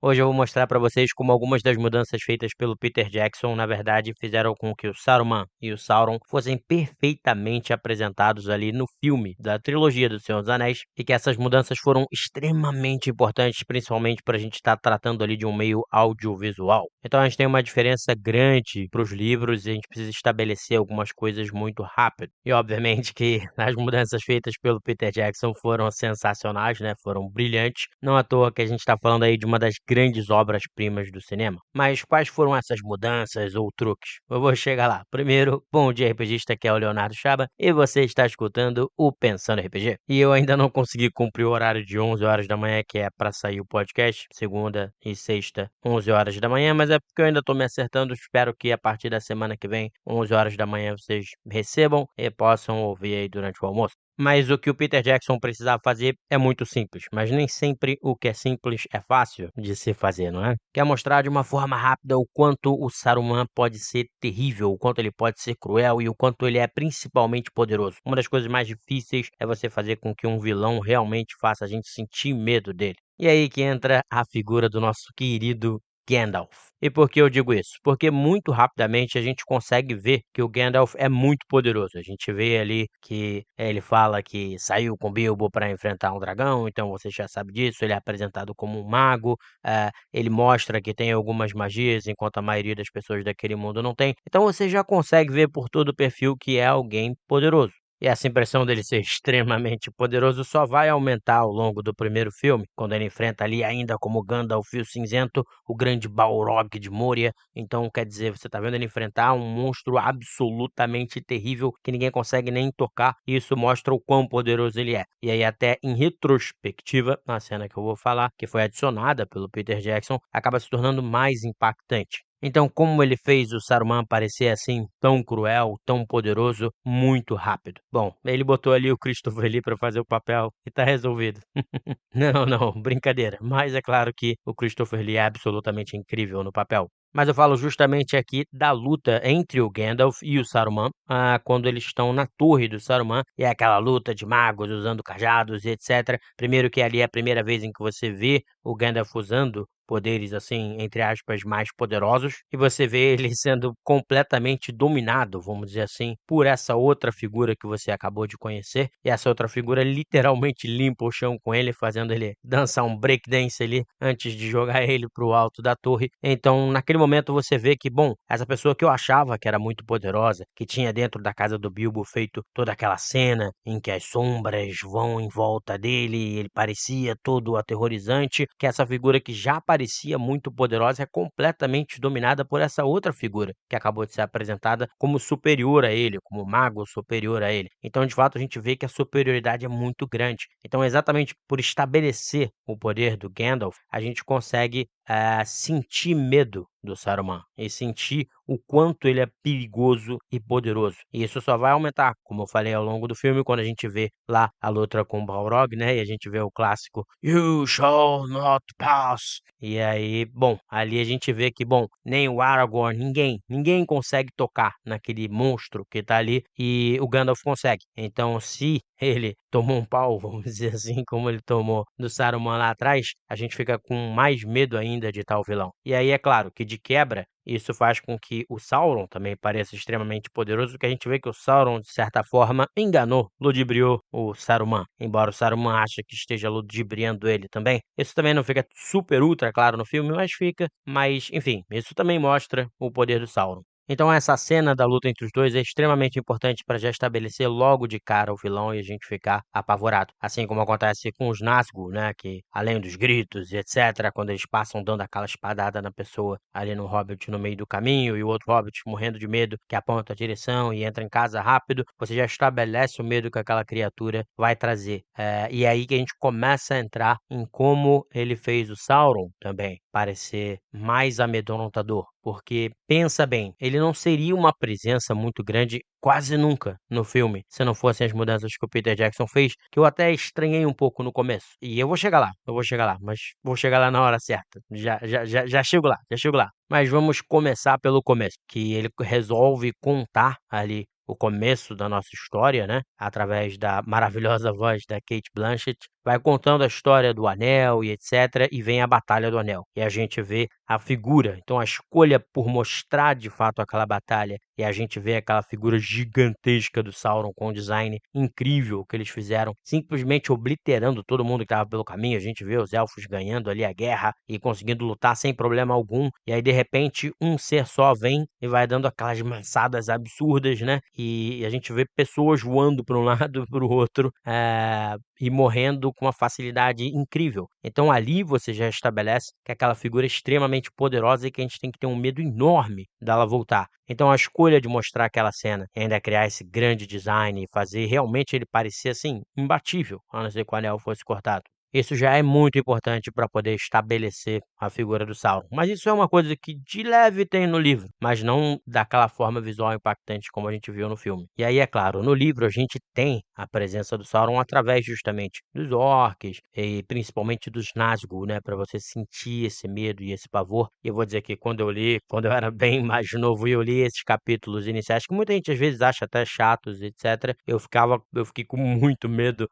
Hoje eu vou mostrar para vocês como algumas das mudanças feitas pelo Peter Jackson, na verdade, fizeram com que o Saruman e o Sauron fossem perfeitamente apresentados ali no filme da trilogia do Senhor dos Anéis, e que essas mudanças foram extremamente importantes, principalmente para a gente estar tratando ali de um meio audiovisual. Então a gente tem uma diferença grande para os livros e a gente precisa estabelecer algumas coisas muito rápido. E obviamente que as mudanças feitas pelo Peter Jackson foram sensacionais, né? Foram brilhantes. Não à toa que a gente está falando aí de uma das grandes obras-primas do cinema. Mas quais foram essas mudanças ou truques? Eu vou chegar lá. Primeiro, bom dia RPGista, que é o Leonardo Chaba, e você está escutando o Pensando RPG. E eu ainda não consegui cumprir o horário de 11 horas da manhã, que é para sair o podcast, segunda e sexta, 11 horas da manhã, mas é porque eu ainda estou me acertando. Espero que a partir da semana que vem, 11 horas da manhã, vocês recebam e possam ouvir aí durante o almoço. Mas o que o Peter Jackson precisava fazer é muito simples, mas nem sempre o que é simples é fácil de se fazer, não é? Quer mostrar de uma forma rápida o quanto o Saruman pode ser terrível, o quanto ele pode ser cruel e o quanto ele é principalmente poderoso. Uma das coisas mais difíceis é você fazer com que um vilão realmente faça a gente sentir medo dele. E aí que entra a figura do nosso querido Gandalf. E por que eu digo isso? Porque muito rapidamente a gente consegue ver que o Gandalf é muito poderoso. A gente vê ali que ele fala que saiu com Bilbo para enfrentar um dragão, então você já sabe disso. Ele é apresentado como um mago, ele mostra que tem algumas magias, enquanto a maioria das pessoas daquele mundo não tem. Então você já consegue ver por todo o perfil que é alguém poderoso. E essa impressão dele ser extremamente poderoso só vai aumentar ao longo do primeiro filme, quando ele enfrenta ali ainda como Gandalf o Cinzento, o grande Balrog de Moria. Então, quer dizer, você tá vendo ele enfrentar um monstro absolutamente terrível que ninguém consegue nem tocar, e isso mostra o quão poderoso ele é. E aí, até em retrospectiva, a cena que eu vou falar, que foi adicionada pelo Peter Jackson, acaba se tornando mais impactante. Então, como ele fez o Saruman parecer assim tão cruel, tão poderoso, muito rápido? Bom, ele botou ali o Christopher Lee para fazer o papel e tá resolvido. Não, não, brincadeira. Mas é claro que o Christopher Lee é absolutamente incrível no papel. Mas eu falo justamente aqui da luta entre o Gandalf e o Saruman, quando eles estão na torre do Saruman, e é aquela luta de magos usando cajados e etc. Primeiro que ali é a primeira vez em que você vê o Gandalf usando poderes, assim, entre aspas, mais poderosos, e você vê ele sendo completamente dominado, vamos dizer assim, por essa outra figura que você acabou de conhecer, e essa outra figura literalmente limpa o chão com ele, fazendo ele dançar um breakdance ali, antes de jogar ele pro alto da torre. Então, naquele momento você vê que, bom, essa pessoa que eu achava que era muito poderosa, que tinha dentro da casa do Bilbo feito toda aquela cena em que as sombras vão em volta dele, e ele parecia todo aterrorizante, que essa figura que já parecia muito poderosa é completamente dominada por essa outra figura, que acabou de ser apresentada como superior a ele, como mago superior a ele. Então, de fato, a gente vê que a superioridade é muito grande. Então, exatamente por estabelecer o poder do Gandalf, a gente consegue sentir medo do Saruman e sentir o quanto ele é perigoso e poderoso. E isso só vai aumentar, como eu falei ao longo do filme, quando a gente vê lá a luta com o Balrog, né? E a gente vê o clássico You shall not pass. E aí, bom, ali a gente vê que, bom, nem o Aragorn, ninguém consegue tocar naquele monstro que tá ali, e o Gandalf consegue. Então, se ele tomou um pau, vamos dizer assim, como ele tomou do Saruman lá atrás, a gente fica com mais medo ainda de tal vilão. E aí é claro que de quebra, isso faz com que o Sauron também pareça extremamente poderoso, porque a gente vê que o Sauron, de certa forma, enganou, ludibriou o Saruman, embora o Saruman ache que esteja ludibriando ele também. Isso também não fica super ultra claro no filme, mas fica. Mas, enfim, isso também mostra o poder do Sauron. Então essa cena da luta entre os dois é extremamente importante para já estabelecer logo de cara o vilão e a gente ficar apavorado. Assim como acontece com os Nazgûl, né, que além dos gritos e etc, quando eles passam dando aquela espadada na pessoa ali no Hobbit no meio do caminho e o outro Hobbit morrendo de medo que aponta a direção e entra em casa rápido, você já estabelece o medo que aquela criatura vai trazer. E é aí que a gente começa a entrar em como ele fez o Sauron também parecer mais amedrontador. Porque, pensa bem, ele não seria uma presença muito grande quase nunca no filme, se não fossem as mudanças que o Peter Jackson fez, que eu até estranhei um pouco no começo. E eu vou chegar lá, mas vou chegar lá na hora certa. Já chego lá, já chego lá. Mas vamos começar pelo começo, que ele resolve contar ali o começo da nossa história, né, através da maravilhosa voz da Cate Blanchett, vai contando a história do anel e etc, e vem a Batalha do Anel, e a gente vê a figura. Então a escolha por mostrar de fato aquela batalha, e a gente vê aquela figura gigantesca do Sauron com um design incrível que eles fizeram, simplesmente obliterando todo mundo que estava pelo caminho. A gente vê os elfos ganhando ali a guerra e conseguindo lutar sem problema algum, e aí de repente um ser só vem e vai dando aquelas maçadas absurdas, né, e a gente vê pessoas voando para um lado e para o outro, e morrendo com uma facilidade incrível. Então ali você já estabelece que aquela figura é extremamente poderosa e que a gente tem que ter um medo enorme dela voltar. Então a escolha de mostrar aquela cena e ainda criar esse grande design e fazer realmente ele parecer, assim, imbatível, a não ser que o anel fosse cortado. Isso já é muito importante para poder estabelecer a figura do Sauron. Mas isso é uma coisa que de leve tem no livro, mas não daquela forma visual impactante como a gente viu no filme. E aí, é claro, no livro a gente tem a presença do Sauron através justamente dos orcs e principalmente dos Nazgûl, né, para você sentir esse medo e esse pavor. E eu vou dizer que quando eu li, quando eu era bem mais novo e eu li esses capítulos iniciais, que muita gente às vezes acha até chatos, etc, eu fiquei com muito medo,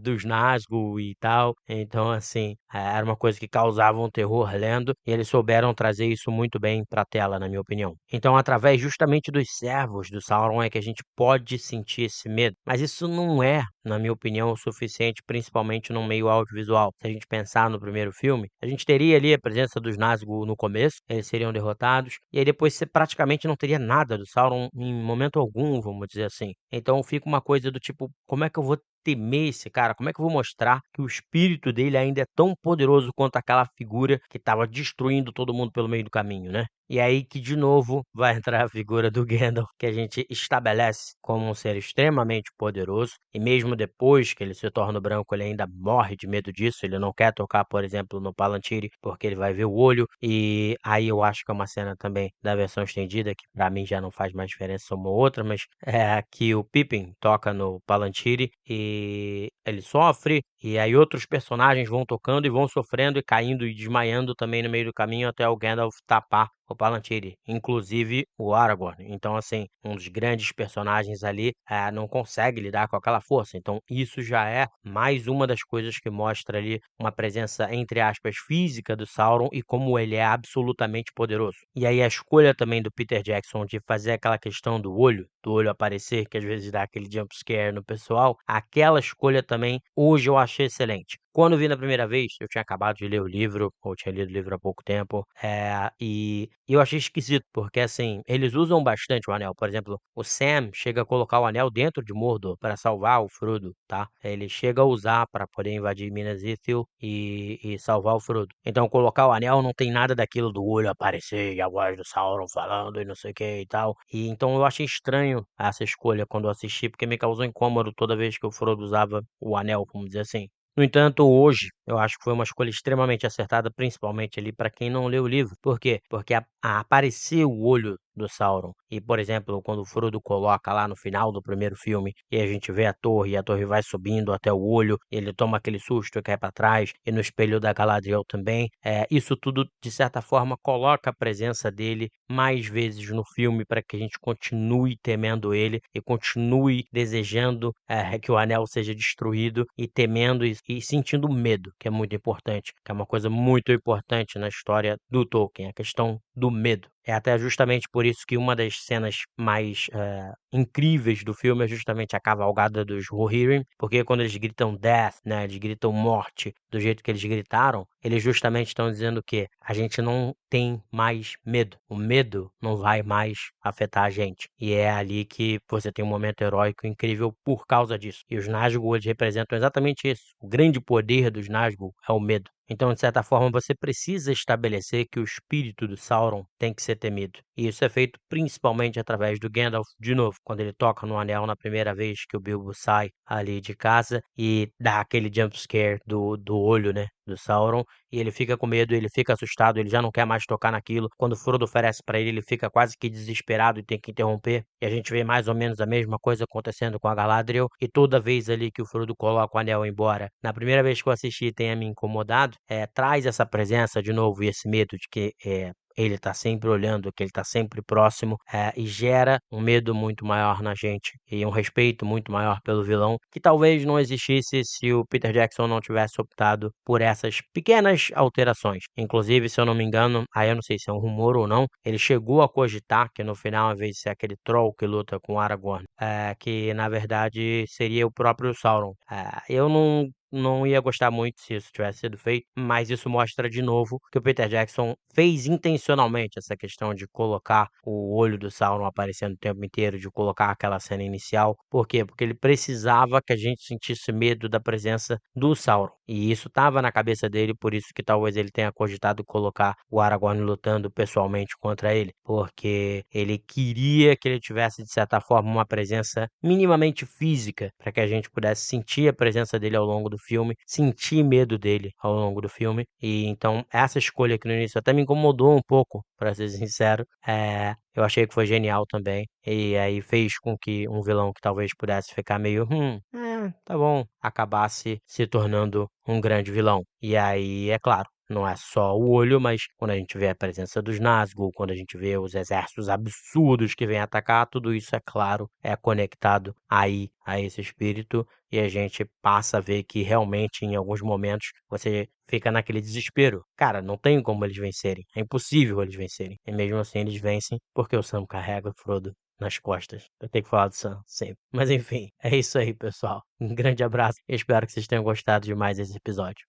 dos Nazgûl e tal. Então, assim, era uma coisa que causava um terror lendo, e eles souberam trazer isso muito bem pra tela, na minha opinião. Então, através justamente dos servos do Sauron é que a gente pode sentir esse medo, mas isso não é, na minha opinião, o suficiente, principalmente no meio audiovisual. Se a gente pensar no primeiro filme, a gente teria ali a presença dos Nazgûl no começo, eles seriam derrotados, e aí depois você praticamente não teria nada do Sauron em momento algum, vamos dizer assim. Então fica uma coisa do tipo, como é que eu vou temer esse cara? Como é que eu vou mostrar que o espírito dele ainda é tão poderoso quanto aquela figura que estava destruindo todo mundo pelo meio do caminho, né? E aí que de novo vai entrar a figura do Gandalf, que a gente estabelece como um ser extremamente poderoso, e mesmo depois que ele se torna o branco, ele ainda morre de medo disso. Ele não quer tocar, por exemplo, no Palantiri, porque ele vai ver o olho, e aí eu acho que é uma cena também da versão estendida, que pra mim já não faz mais diferença uma ou outra, mas é que o Pippin toca no Palantiri e ele sofre, e aí outros personagens vão tocando e vão sofrendo e caindo e desmaiando também no meio do caminho até o Gandalf tapar o Palantiri, inclusive o Aragorn. Então, assim, um dos grandes personagens ali não consegue lidar com aquela força. Então, isso já é mais uma das coisas que mostra ali uma presença, entre aspas, física do Sauron e como ele é absolutamente poderoso. E aí a escolha também do Peter Jackson de fazer aquela questão do olho aparecer, que às vezes dá aquele jump scare no pessoal, aquela escolha também, hoje eu achei excelente. Quando vi na primeira vez, eu tinha acabado de ler o livro, ou tinha lido o livro há pouco tempo, e eu achei esquisito, porque assim, eles usam bastante o anel. Por exemplo, o Sam chega a colocar o anel dentro de Mordor para salvar o Frodo, tá? Ele chega a usar para poder invadir Minas Ithil e salvar o Frodo. Então, colocar o anel não tem nada daquilo do olho aparecer e a voz do Sauron falando e não sei o que e tal. E então eu achei estranho essa escolha quando eu assisti, porque me causou incômodo toda vez que o Frodo usava o anel, vamos dizer assim. No entanto, hoje, eu acho que foi uma escolha extremamente acertada, principalmente ali para quem não leu o livro. Por quê? Porque aparecer o olho do Sauron e, por exemplo, quando o Frodo coloca lá no final do primeiro filme e a gente vê a torre e a torre vai subindo até o olho, ele toma aquele susto e cai para trás, e no espelho da Galadriel também, isso tudo, de certa forma, coloca a presença dele mais vezes no filme para que a gente continue temendo ele e continue desejando que o anel seja destruído e temendo e sentindo medo, que é muito importante, que é uma coisa muito importante na história do Tolkien, a questão do medo. É até justamente por isso que uma das cenas mais incríveis do filme é justamente a cavalgada dos Rohirrim, porque quando eles gritam death, né, eles gritam morte do jeito que eles gritaram, eles justamente estão dizendo que a gente não tem mais medo. O medo não vai mais afetar a gente. E é ali que você tem um momento heróico incrível por causa disso. E os Nazgûl, eles representam exatamente isso. O grande poder dos Nazgûl é o medo. Então, de certa forma, você precisa estabelecer que o espírito do Sauron tem que ser temido. E isso é feito principalmente através do Gandalf, de novo, quando ele toca no anel na primeira vez que o Bilbo sai ali de casa e dá aquele jump scare do olho, né, do Sauron, e ele fica com medo, ele fica assustado, ele já não quer mais tocar naquilo. Quando o Frodo oferece para ele, ele fica quase que desesperado e tem que interromper. E a gente vê mais ou menos a mesma coisa acontecendo com a Galadriel, e toda vez ali que o Frodo coloca o anel embora, na primeira vez que eu assisti tenha me incomodado, traz essa presença de novo e esse medo de que ele tá sempre olhando, que ele tá sempre próximo, e gera um medo muito maior na gente e um respeito muito maior pelo vilão, que talvez não existisse se o Peter Jackson não tivesse optado por essas pequenas alterações. Inclusive, se eu não me engano, aí eu não sei se é um rumor ou não, ele chegou a cogitar que no final, ao invés de ser aquele troll que luta com Aragorn, que na verdade seria o próprio Sauron. Eu não ia gostar muito se isso tivesse sido feito, mas isso mostra de novo que o Peter Jackson fez intencionalmente essa questão de colocar o olho do Sauron aparecendo o tempo inteiro, de colocar aquela cena inicial. Por quê? Porque ele precisava que a gente sentisse medo da presença do Sauron. E isso estava na cabeça dele, por isso que talvez ele tenha cogitado colocar o Aragorn lutando pessoalmente contra ele, porque ele queria que ele tivesse, de certa forma, uma presença minimamente física, para que a gente pudesse sentir a presença dele ao longo do filme, sentir medo dele ao longo do filme. E então essa escolha que no início até me incomodou um pouco, para ser sincero, eu achei que foi genial também. E aí fez com que um vilão que talvez pudesse ficar meio, tá bom, acabasse se tornando um grande vilão. E aí, é claro, não é só o olho, mas quando a gente vê a presença dos Nazgûl, quando a gente vê os exércitos absurdos que vêm atacar, tudo isso, é claro, é conectado aí a esse espírito, e a gente passa a ver que realmente, em alguns momentos, você fica naquele desespero. Cara, não tem como eles vencerem, é impossível eles vencerem. E mesmo assim eles vencem, porque o Sam carrega o Frodo nas costas. Eu tenho que falar do Sam sempre. Mas enfim, é isso aí, pessoal. Um grande abraço e espero que vocês tenham gostado de mais esse episódio.